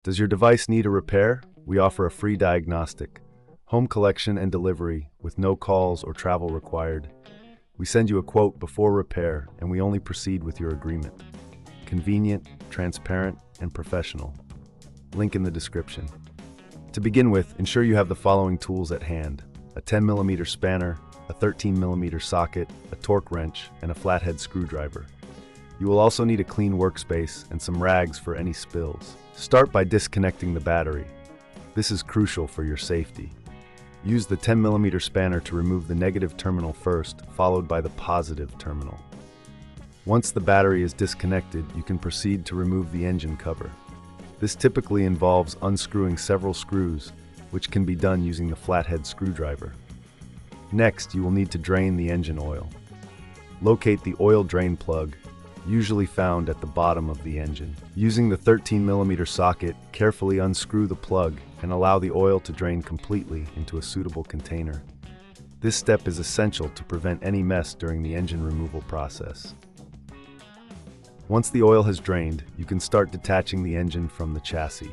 Does your device need a repair? We offer a free diagnostic, home collection and delivery with no calls or travel required. We send you a quote before repair, and we only proceed with your agreement. Convenient, transparent, and professional. Link in the description. To begin with, ensure you have the following tools at hand: a 10mm spanner, a 13mm socket, a torque wrench, and a flathead screwdriver. You will also need a clean workspace and some rags for any spills. Start by disconnecting the battery. This is crucial for your safety. Use the 10mm spanner to remove the negative terminal first, followed by the positive terminal. Once the battery is disconnected, you can proceed to remove the engine cover. This typically involves unscrewing several screws, which can be done using the flathead screwdriver. Next, you will need to drain the engine oil. Locate the oil drain plug, usually found at the bottom of the engine. Using the 13mm socket, carefully unscrew the plug and allow the oil to drain completely into a suitable container. This step is essential to prevent any mess during the engine removal process. Once the oil has drained, you can start detaching the engine from the chassis.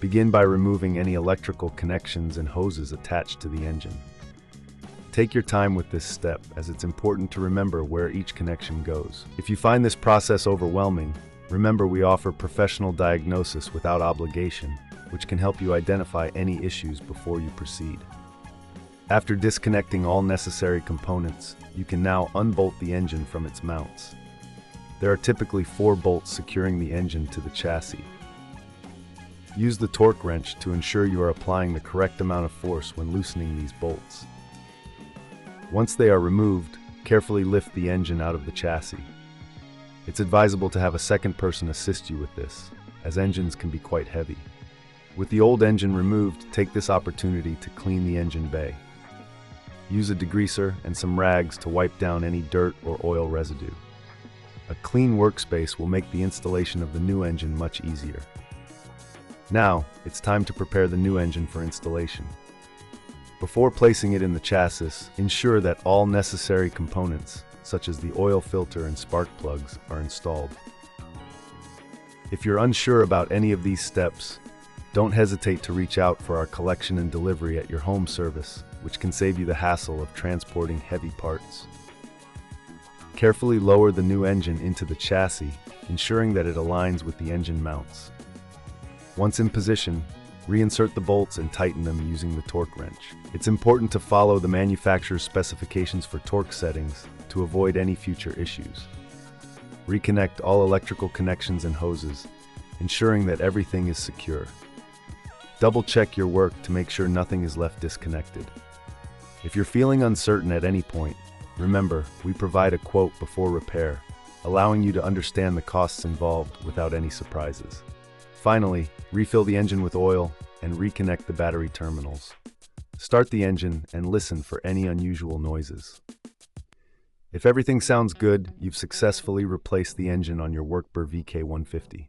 Begin by removing any electrical connections and hoses attached to the engine. Take your time with this step, as it's important to remember where each connection goes. If you find this process overwhelming, remember we offer professional diagnosis without obligation, which can help you identify any issues before you proceed. After disconnecting all necessary components, you can now unbolt the engine from its mounts. There are typically 4 bolts securing the engine to the chassis. Use the torque wrench to ensure you are applying the correct amount of force when loosening these bolts. Once they are removed, carefully lift the engine out of the chassis. It's advisable to have a second person assist you with this, as engines can be quite heavy. With the old engine removed, take this opportunity to clean the engine bay. Use a degreaser and some rags to wipe down any dirt or oil residue. A clean workspace will make the installation of the new engine much easier. Now, it's time to prepare the new engine for installation. Before placing it in the chassis, ensure that all necessary components, such as the oil filter and spark plugs, are installed. If you're unsure about any of these steps, don't hesitate to reach out for our collection and delivery at your home service, which can save you the hassle of transporting heavy parts. Carefully lower the new engine into the chassis, ensuring that it aligns with the engine mounts. Once in position, reinsert the bolts and tighten them using the torque wrench. It's important to follow the manufacturer's specifications for torque settings to avoid any future issues. Reconnect all electrical connections and hoses, ensuring that everything is secure. Double-check your work to make sure nothing is left disconnected. If you're feeling uncertain at any point, remember, we provide a quote before repair, allowing you to understand the costs involved without any surprises. Finally, refill the engine with oil and reconnect the battery terminals. Start the engine and listen for any unusual noises. If everything sounds good, you've successfully replaced the engine on your Workber VK150.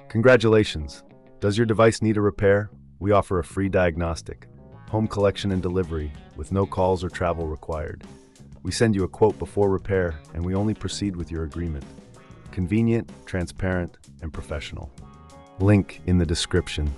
Congratulations! Does your device need a repair? We offer a free diagnostic, home collection and delivery with no calls or travel required. We send you a quote before repair, and we only proceed with your agreement. Convenient, transparent, and professional. Link in the description.